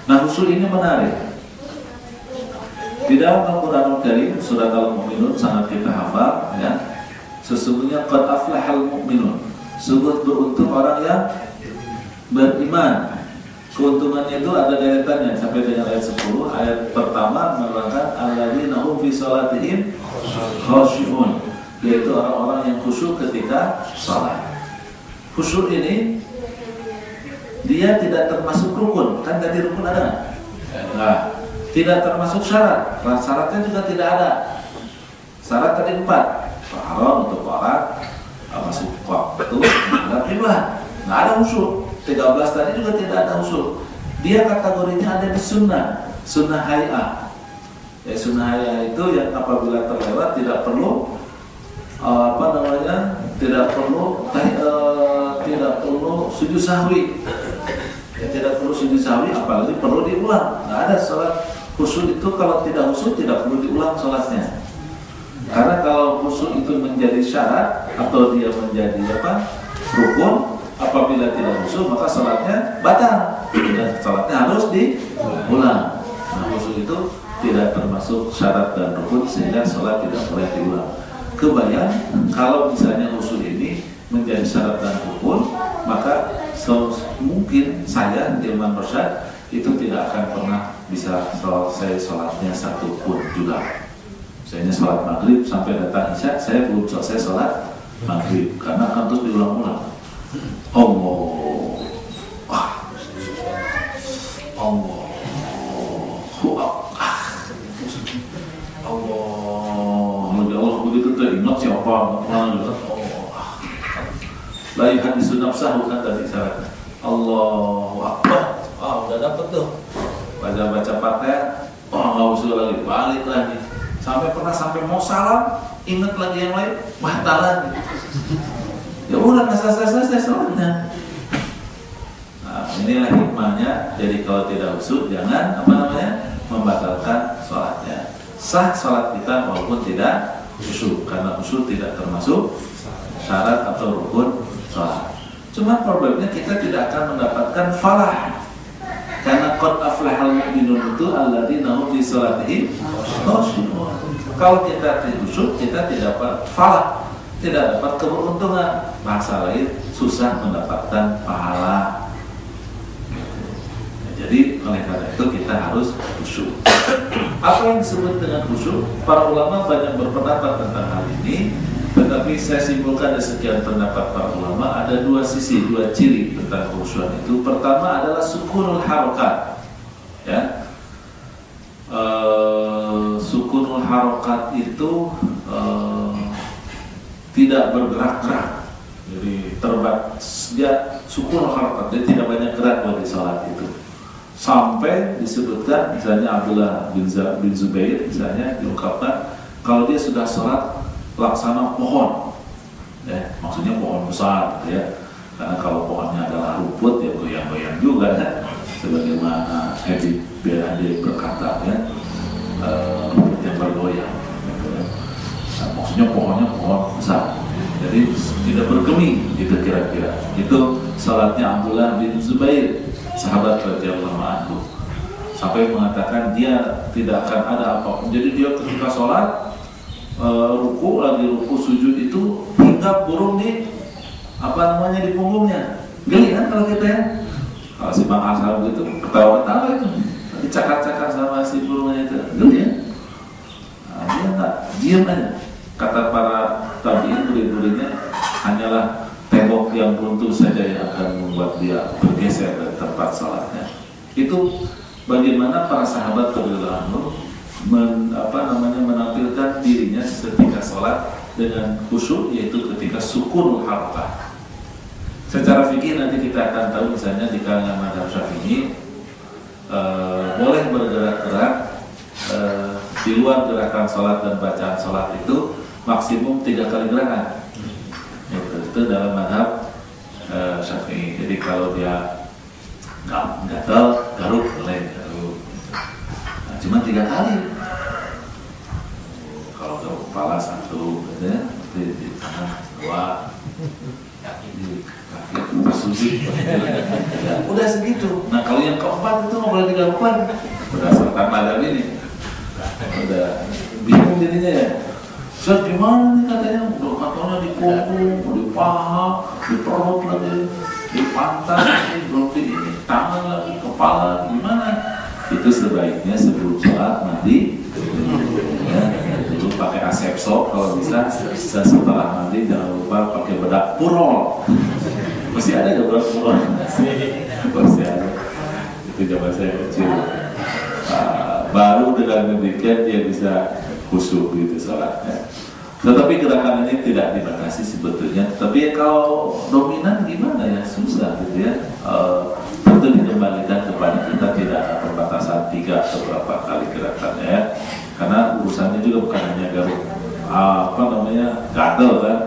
Nah, khusyuk ini menarik. Di dalam Al-Quranul Karim surat Al-Mu'minun sangat kita hafal, ya. Sesungguhnya qad aflahal mu'minun, sungguh beruntung orang yang beriman. Keuntungannya itu ada deretannya sampai dengan ayat 10. Ayat pertama menerangkan alladzina hum fi shalatihim khashi'un, yaitu orang-orang yang khusyuk ketika salat. Khusyuk ini dia tidak termasuk rukun, kan tadi rukun ada? Enggak. Tidak termasuk syarat, syaratnya juga tidak ada. Syarat tadi 4, haram untuk orang masuk waktu menghadap kiblat, nggak ada khusyuk. 13 tadi juga tidak ada khusyuk. Dia kategorinya ada di sunnah hay'ah. Ya, sunnah hay'ah itu yang apabila terlewat tidak perlu tidak perlu sujud sahwi. Ya, tidak perlu sujud sahwi, apalagi perlu diulang. Nggak ada salat khusyuk itu kalau tidak khusyuk tidak perlu diulang sholatnya. Karena kalau khusyuk itu menjadi syarat atau dia menjadi rukun, apabila tidak khusyuk maka sholatnya batal dan sholatnya harus diulang. Nah, khusyuk itu tidak termasuk syarat dan rukun sehingga sholat tidak boleh diulang. Kebayang kalau misalnya khusyuk ini menjadi syarat dan rukun, maka mungkin saya Hilman Rosyad itu tidak akan pernah bisa selesai sholatnya satu pun juga. Misalnya sholat maghrib sampai datang isya, saya belum selesai sholat maghrib karena akan terus diulang-ulang. Allah begitu teringat siapa lain hadis nafsahu kan tadi syaratnya. Allahu Akbar. Udah dapet tuh. Baca Fatihah, nggak usah lagi, balik lagi. Sampai mau salam, ingat lagi yang lain, batal lagi. Ya udah nggak selesai sholatnya. Nah, inilah hikmahnya. Jadi kalau tidak khusyuk, jangan membatalkan sholatnya. Sah sholat kita walaupun tidak khusyuk, karena khusyuk tidak termasuk syarat atau rukun sholat. Cuma problemnya kita tidak akan mendapatkan falah. Karena qad aflahal mu'minun itu alladzina hum fi shalatihim khashi'un. Kalau kita khusyuk, kita tidak dapat falah, tidak dapat keberuntungan. Bahasa lain, susah mendapatkan pahala. Jadi oleh karena itu kita harus khusyuk. Apa yang disebut dengan khusyuk? Para ulama banyak berpendapat tentang hal ini. Tetapi saya simpulkan dari sekian pendapat para ulama, ada dua sisi, dua ciri tentang khusyuk itu. Pertama adalah sukunul harokat, ya. Sukunul harokat itu tidak bergerak-gerak, jadi dia sukunul harokat, dia tidak banyak gerak di sholat itu. Sampai disebutkan misalnya Abdullah bin Zubair misalnya diungkapkan kalau dia sudah sholat laksana pohon, ya, maksudnya pohon besar, ya, karena kalau pohonnya adalah rumput ya goyang-goyang juga, ya, sebagaimana Habib Berade berkata, ya, rumput yang bergoyang, gitu, ya. Nah, maksudnya pohonnya pohon besar, jadi tidak bergeming, gitu kira-kira. Itu salatnya Abdullah bin Zubair, sahabat radhiyallahu anhu, sampai mengatakan dia tidak akan ada apapun. Jadi dia ketika sholat ruku sujud itu hingga burung di di punggungnya. Geli kan kalau kita, ya. Kalau si Bang Asal begitu ketawa-ketawa itu, dicakar-cakar sama si burungnya itu, geli ya. Nah, dia enggak, diam aja. Kata para tabi'in, murid-muridnya, hanyalah tembok yang runtuh saja yang akan membuat dia bergeser dari tempat sholatnya. Itu bagaimana para sahabat radhiyallahu anhu menampilkan dirinya ketika sholat dengan khusyuk, yaitu ketika sukunul harakah. Secara fikih nanti kita akan tahu, misalnya di kalangan mazhab Syafi'i boleh bergerak-gerak di luar gerakan sholat dan bacaan sholat itu maksimum 3 kali gerakan. Itu dalam mazhab Syafi'i. Jadi kalau dia gatal, garuk boleh garuk. Nah, cuma 3 kali. Kalau garuk kepala 1, gitu ya, di tangan 2, di kaki sujud, ya, udah segitu. Nah kalau yang keempat itu semua boleh dilakukan berdasarkan madhab ini. Udah bingung jadinya ya. Ustaz gimana nih katanya, udah katanya di punggung, di paha, di perut lagi, di pantat, belum di ini, tangan lagi, kepala, gimana? Itu sebaiknya sebelum sholat mandi, ya, dulu pakai asepso kalau bisa, dan setelah mandi jangan lupa pakai bedak purol. Masih ada nggak bedak purol? Masih ada. Itu zaman saya kecil. Baru dengan demikian dia bisa khusyuk gitu sholatnya. Tetapi gerakan ini tidak dibatasi sebetulnya. Tapi kalau dominan gimana ya, susah gitu ya. Tentu dikembalikan kepada kita, tidak ada pembatasan 3 atau berapa kali gerakannya ya. Karena urusannya juga bukan hanya garuk gatel kan.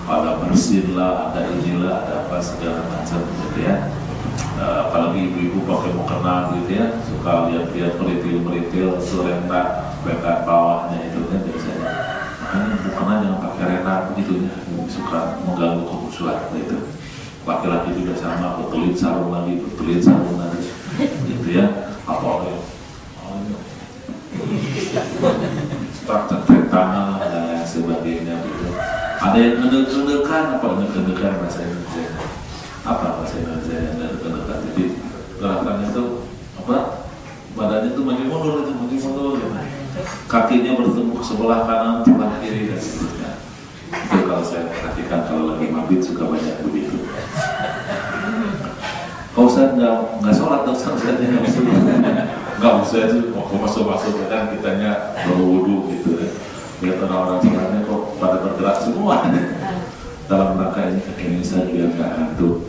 Ada bersin lah, ada inilah, ada apa segala macam gitu ya. Apalagi ibu-ibu pakai mukena gitu ya, suka lihat-lihat meritil-meritil serentak bawahnya itu kan biasanya. Makanya mukena jangan pakai rena begitu ya, suka mengganggu kekhusyuan gitu. Laki-laki juga sama, betulin sarung lagi gitu ya. Apa ya? Cetak tangan dan lain sebagainya gitu. Ada yang ngedek-ngedekan, apa ngedek-ngedekan bahasa Indonesia? Apa bahasa Indonesia yang ngedek-ngedekan? Jadi gerakannya itu apa? Badannya itu maju mundur gitu. Kakinya bertemu ke sebelah kanan, sebelah kiri dan seterusnya. Itu kalau saya perhatikan kalau lagi mabit suka banyak begitu. Kalau Ustaz nggak sholat, Ustaznya nggak usah itu, mau masuk kan kitanya berwudu gitu ya. Lihat orang-orang sholatnya kok pada bergerak semua dalam rangka ini saya biar nggak hantu.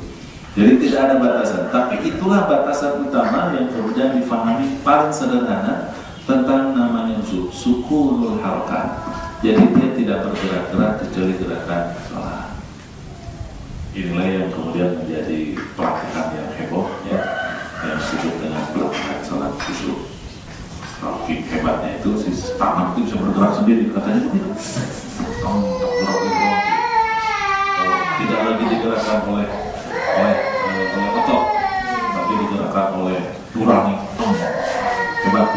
Jadi tidak ada batasan, tapi itulah batasan utama yang kemudian difahami paling sederhana tentang namanya sukunul harakat. Jadi dia tidak bergerak-gerak kecuali gerakan sholat. Inilah yang kemudian menjadi pelatihan yang heboh ya, yang disebut dengan pelatihan sholat khusyuk. Saking hebatnya itu si tangan itu bisa bergerak sendiri, katanya begitu. Tidak lagi digerakkan oleh otot, tapi digerakkan oleh nurani. Hebat.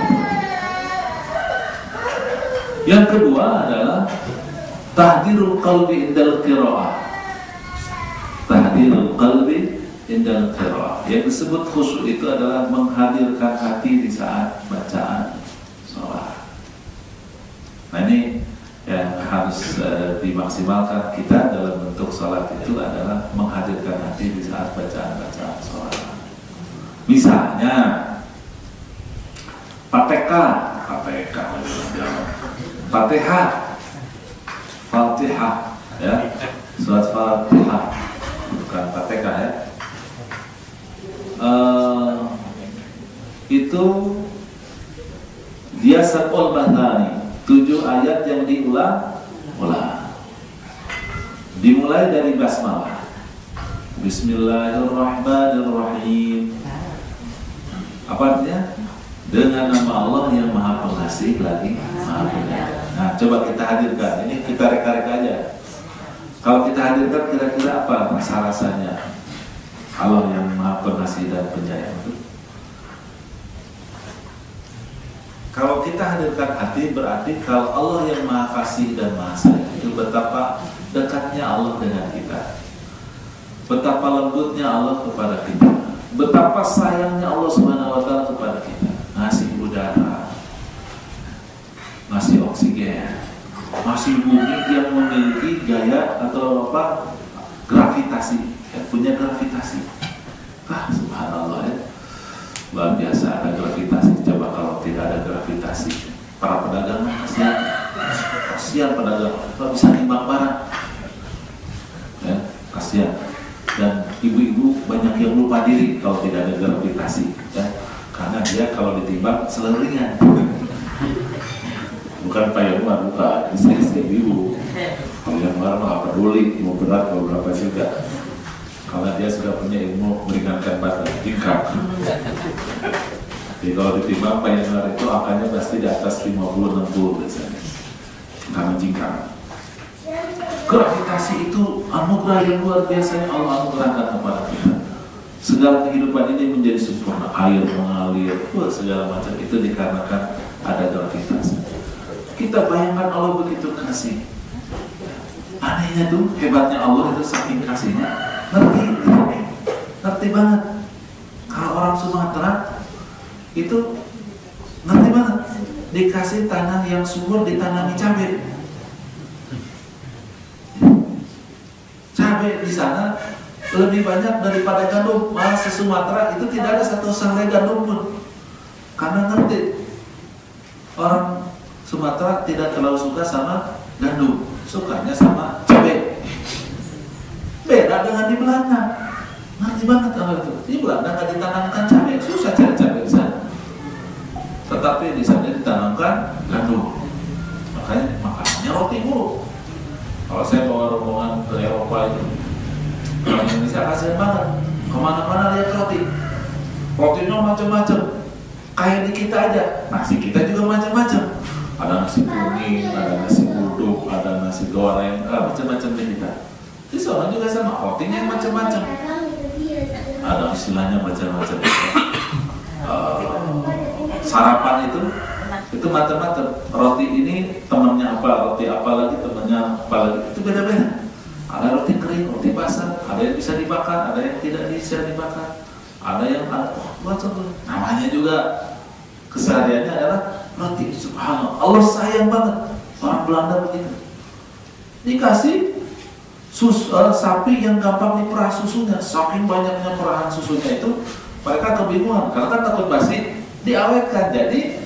Yang kedua adalah tahdirul qalbi indal qiraah. Tahdirul qalbi indal qiraah. Yang disebut khusyuk itu adalah menghadirkan hati di saat bacaan sholat. Nah ini yang harus dimaksimalkan kita dalam bentuk sholat itu adalah menghadirkan hati di saat bacaan sholat. Misalnya Fatihah ya, surat Fatihah bukan Fatihah ya. Itu dia sab'ul bathani, 7 ayat yang diulang. Dimulai dari basmalah. Bismillahirrahmanirrahim. Apa artinya? Dengan nama Allah yang Maha Pengasih lagi Maha Penyayang. Nah, coba kita hadirkan. Ini kita reka-reka aja. Kalau kita hadirkan kira-kira apa rasa-rasanya Allah yang Maha Pengasih dan Penyayang itu? Kalau kita hadirkan hati berarti kalau Allah yang Maha Kasih dan Maha Sayang itu betapa dekatnya Allah dengan kita, betapa lembutnya Allah kepada kita, betapa sayangnya Allah Subhanahu wa Ta'ala kepada kita. Ngasih udara, ngasih oksigen, ngasih bumi yang memiliki gaya atau apa gravitasi, ya, punya gravitasi. Subhanallah ya, luar biasa ada gravitasi. Coba kalau tidak ada gravitasi, para pedagang kasihan pedagang, nggak bisa nimbang barang, ya, kasihan. Dan ibu-ibu banyak yang lupa diri kalau tidak ada gravitasi, ya. Karena dia kalau ditimbang seleringan. Bukan Pak Yanuar, bukan istri ibu. Pak Yanuar mah peduli mau berat mau berapa juga. Karena dia sudah punya ilmu meringankan badan tingkat. Jadi kalau ditimbang Pak Yanuar itu angkanya pasti di atas 50-60 biasanya. Karena jingkang. Gravitasi itu anugerah yang luar biasa yang Allah anugerahkan kepada kita. segala kehidupan ini menjadi sempurna, air mengalir, segala macam itu dikarenakan ada gravitasi. Kita bayangkan Allah begitu kasih. Anehnya tuh, hebatnya Allah itu saking kasihnya, ngerti banget. Kalau orang Sumatera itu ngerti banget, dikasih tanah yang subur ditanami cabai. Cabai di sana lebih banyak daripada gandum. Malah di Sumatera itu tidak ada satu helai gandum pun. Karena ngerti, orang Sumatera tidak terlalu suka sama gandum, sukanya sama cabai. Beda dengan di Belanda. Ngerti banget kalau itu. Di Belanda nggak ditanamkan cabai, susah cari cabai di sana. Tetapi di sana ditanamkan gandum. Makanya roti mulu. Kalau saya bawa rombongan ke Eropa itu, orang Indonesia kasihan banget. Kemana-mana lihat roti. Rotinya macam-macam. Kayak di kita aja. Nasi kita juga macam-macam. Ada nasi kuning, ada nasi uduk, ada nasi goreng, macam-macam di kita. Di sana juga sama, rotinya macam-macam. Ada istilahnya macam-macam. Sarapan itu macam-macam. Roti ini temannya apa, roti apa lagi temannya apa lagi, itu beda-beda. Ada roti kering, roti basah, ada yang bisa dibakar, ada yang tidak bisa dibakar, ada yang namanya juga kesehariannya adalah roti. Subhanallah, Allah sayang banget. Orang Belanda begitu, dikasih sapi yang gampang diperah susunya. Saking banyaknya perahan susunya itu, mereka kebingungan karena kan takut basi, diawetkan jadi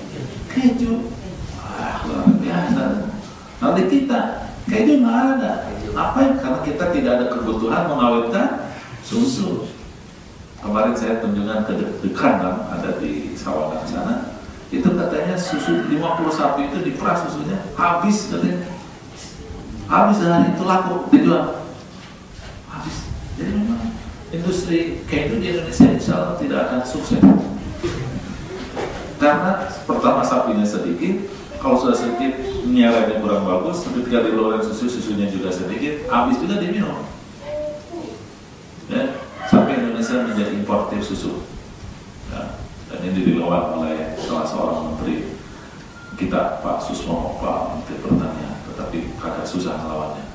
keju. Luar biasa. Nanti kita keju nggak ada. Apa? Karena kita tidak ada kebutuhan mengawetkan susu. Kemarin saya kunjungan ke Dekan, ada di Sawangan sana. Itu katanya susu 50 sapi itu diperah susunya, habis katanya. Habis hari itu laku dijual. Habis. Jadi memang industri keju di Indonesia insya Allah tidak akan sukses. Karena pertama sapinya sedikit, kalau sudah sedikit nyeranya kurang bagus, ketika diluarin susunya juga sedikit, habis juga diminum. Ya, sampai Indonesia menjadi importir susu. Ya, dan ini dilawan oleh salah seorang menteri kita, Pak Susmo, Pak Menteri Pertanian, tetapi agak susah melawannya.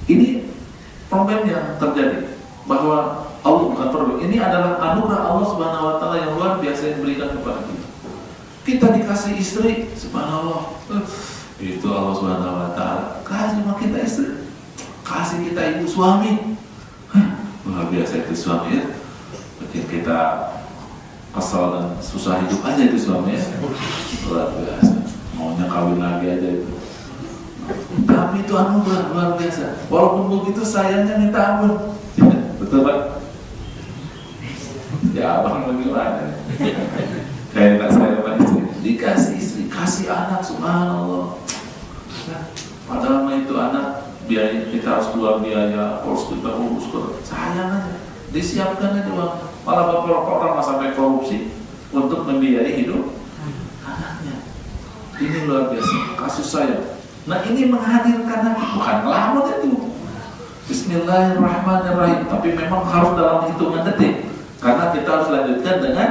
Ini problem yang terjadi, bahwa Allah bukan problem. Ini adalah anugerah Allah Subhanahu Wa Taala yang luar biasa yang diberikan kepada kita. Kita dikasih istri, subhanallah, itu Allah Subhanahu Wa Taala kasih sama kita istri, kasih kita ibu suami, luar biasa itu suami ya. Bikin kita kesal dan susah hidup aja itu suami ya, luar biasa. Maunya kawin lagi aja itu. Tapi itu anugerah luar biasa. Walaupun begitu sayangnya minta ampun. Betul Pak? Ya abang bagaimana? Kayak tak saya Pak istri, dikasih istri, kasih anak, subhanallah. Padahal itu anak biaya, kita harus keluar biaya, harus kita urus, sayang aja, disiapkan aja uang. Malah beberapa orang sampai korupsi untuk membiayai hidup anaknya. Ini luar biasa, kasus saya. Nah ini menghadirkan hati, bukan ngelamun itu. Bismillahirrahmanirrahim, tapi memang harus dalam hitungan detik, karena kita harus lanjutkan dengan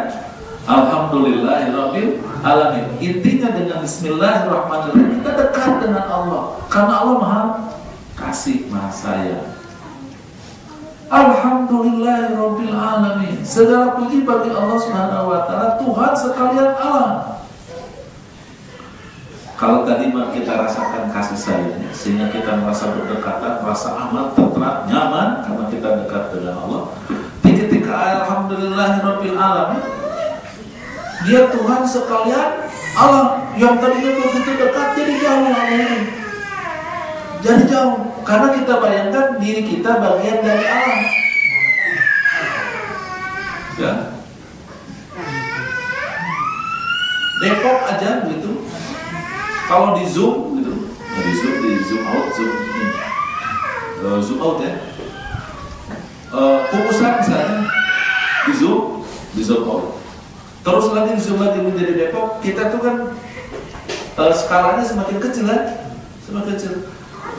Alhamdulillahirabbil alamin. Intinya dengan Bismillahirrahmanirrahim kita dekat dengan Allah, karena Allah Maha Kasih, Maha Sayang. Alhamdulillahirabbil alamin. Segala puji bagi Allah Subhanahu Wa Taala, Tuhan sekalian alam. Kalau tadi kita rasakan kasih sayangnya, sehingga kita merasa berdekatan, merasa aman, tenteram, nyaman karena kita dekat dengan Allah. Ketika Alhamdulillahirabbil alamin, Dia Tuhan sekalian alam, yang tadinya begitu dekat jadi jauh Allah ini. Jadi jauh, karena kita bayangkan diri kita bagian dari alam. Ya. Depok aja begitu. Kalau di zoom gitu, di zoom out ya. Kukusan misalnya di zoom out. Terus lagi di zoom lagi menjadi Depok, kita tuh kan skalanya semakin kecil kan, semakin kecil.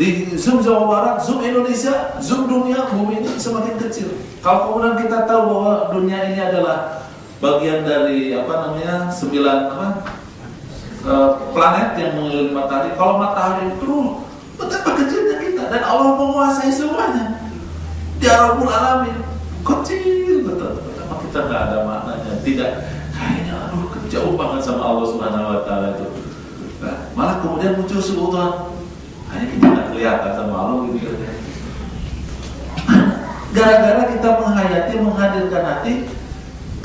Di Zoom Jawa Barat, Zoom Indonesia, Zoom dunia, bumi ini semakin kecil. Kalau kemudian kita tahu bahwa dunia ini adalah bagian dari planet yang mengelilingi matahari. Kalau matahari terus, betapa kecilnya kita, dan Allah menguasai semuanya. Dia Rabbul Alamin, kecil betul. Betapa kita nggak ada maknanya, tidak kayaknya jauh banget sama Allah Subhanahu Wa Taala itu. Nah, malah kemudian muncul seutuhan. Hanya kita nggak kelihatan sama Allah gitu. Gara-gara kita menghayati, menghadirkan hati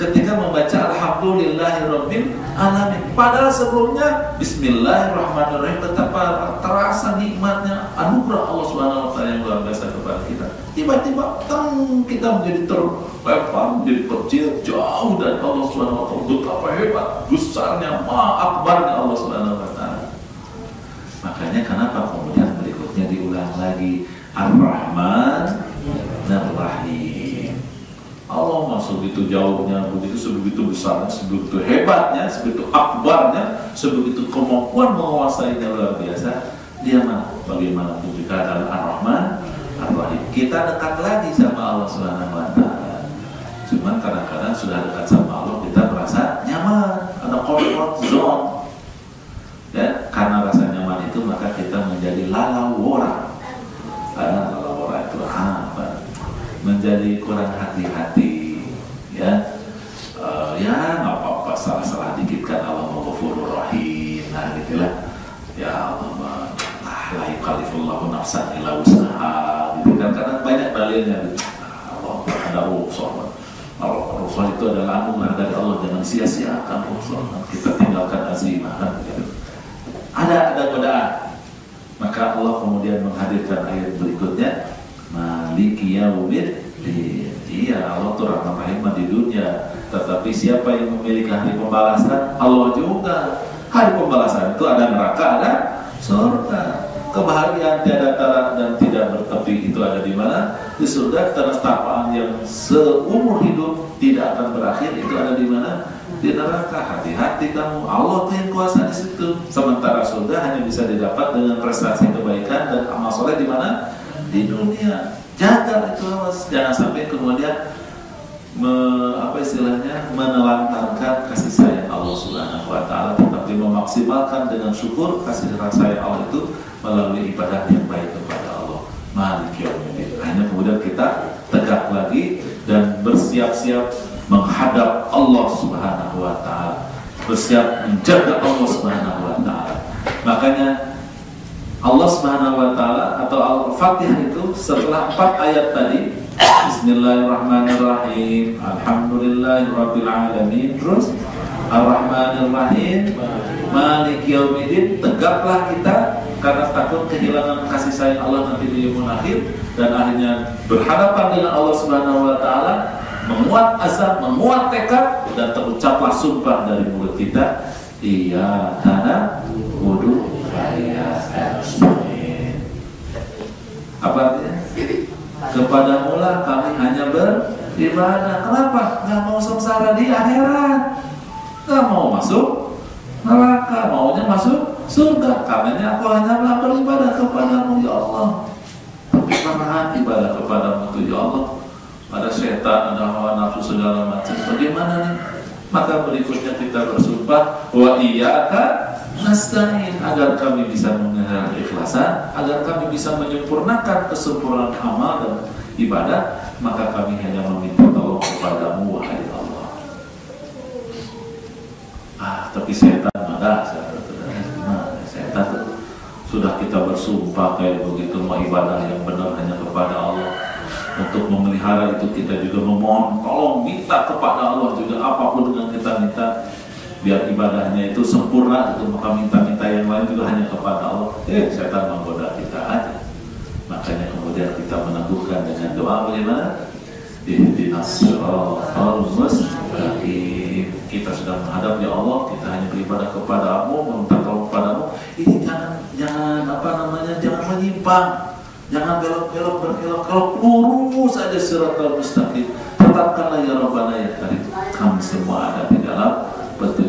ketika membaca Alhamdulillahirabbil alamin. Padahal sebelumnya Bismillahirrahmanirrahim, betapa terasa nikmatnya anugerah Allah Subhanahu Wa Taala yang luar biasa kepada kita. Tiba-tiba kita menjadi terlempar, menjadi kecil, jauh dari Allah Subhanahu Wa Taala. Betapa hebat, besarnya, akbarnya Allah Subhanahu Wa Taala. Makanya kenapa kemudian berikutnya diulang lagi Ar-Rahman Ar-Rahim. Allah masuk begitu jauhnya, sebegitu besarnya, sebegitu hebatnya, sebegitu akbarnya, sebegitu kemampuan menguasainya luar biasa. Dia bagaimanapun juga adalah Ar-Rahman Ar-Rahim. Kita dekat lagi sama Allah Subhanahu Wa Taala. Cuman kadang-kadang sudah dekat sama Allah kita merasa nyaman, ada comfort zone. Ya, karena rasa nyaman itu maka kita menjadi lalawora. Lalawora itu apa? Menjadi kurang hati-hati, ya. Ya nggak apa-apa, salah-salah dikit kan Allah Ghafurur Rahim, nah gitulah. Ya Allah, la yukallifullahu nafsan illa wus'aha, gitu kan? Karena banyak dalilnya. Allah ada rukhsah. Rukhsah itu adalah anugerah dari Allah, jangan sia-siakan rukhsah. Kita tinggalkan azimah kan gitu. Ada godaan, maka Allah kemudian menghadirkan ayat berikutnya, Maliki Yaumiddin. Iya, Allah tuh Rahman Rahim di dunia, tetapi siapa yang memiliki hari pembalasan? Allah juga. Hari pembalasan itu ada neraka, ada surga. Kebahagiaan tiada tara dan tidak bertepi itu ada di mana? Di surga. Kenestapaan yang seumur hidup tidak akan berakhir itu ada di mana? Di neraka. Hati-hati kamu, Allah tuh yang kuasa di situ. Sementara surga hanya bisa didapat dengan prestasi kebaikan dan amal soleh di mana? Di dunia. Jaga itu, jangan sampai kemudian menelantarkan kasih sayang Allah Subhanahu Wa Taala, tetapi memaksimalkan dengan syukur kasih sayang Allah itu melalui ibadah yang baik kepada Allah. Maliki Yaumiddin. Hanya kemudian kita tegak lagi dan bersiap-siap menghadap Allah Subhanahu Wa Taala, bersiap menjaga Allah Subhanahu Wa Taala. Makanya Allah Subhanahu Wa Taala atau Al-Fatihah itu setelah 4 ayat tadi, Bismillahirrahmanirrahim, Alhamdulillahirabbil alamin, terus Ar-Rahmanir-Rahim, Maliki Yaumiddin. Tegaklah kita karena takut kehilangan kasih sayang Allah nanti di yaumul akhir, dan akhirnya berhadapan dengan Allah Subhanahu Wa Taala, menguat azam, menguat tekad, dan terucaplah sumpah dari mulut kita, Iyyaka na'budu wa iyyaka nasta'in. Apa artinya? Kepadamu lah kami hanya beribadah. Kenapa? Nggak mau sengsara di akhirat, nggak mau masuk neraka, maunya masuk surga. Karenanya aku hanya beribadah kepadamu ya Allah. Tapi karena ibadah kepadamu itu ya Allah, ada setan, ada hawa nafsu segala macam. Bagaimana nih? Maka berikutnya kita bersumpah wa iyyaka nasta'in, agar kami bisa mengenal keikhlasan, agar kami bisa menyempurnakan kesempurnaan amal dan ibadah, maka kami hanya meminta tolong kepadamu wahai Allah. Tapi setan ada, setan tuh sudah kita bersumpah kayak begitu, mau ibadah yang benar hanya kepada Allah. Untuk memelihara itu kita juga memohon tolong, minta kepada Allah juga apapun dengan kita minta biar ibadahnya itu sempurna, itu maka minta-minta yang lain juga hanya kepada Allah. Setan menggoda kita aja. Makanya kemudian kita meneguhkan dengan doa bagaimana? Ihdinas siratal mustaqim. Kita sudah menghadap ya Allah, kita hanya beribadah kepadamu, meminta tolong kepadamu. Ini jangan menyimpang. Jangan belok-belok, berkelok-kelok, lurus saja siratal mustaqim. Tetapkanlah ya Rabbana ya Karim. Kami semua ada di dalam betul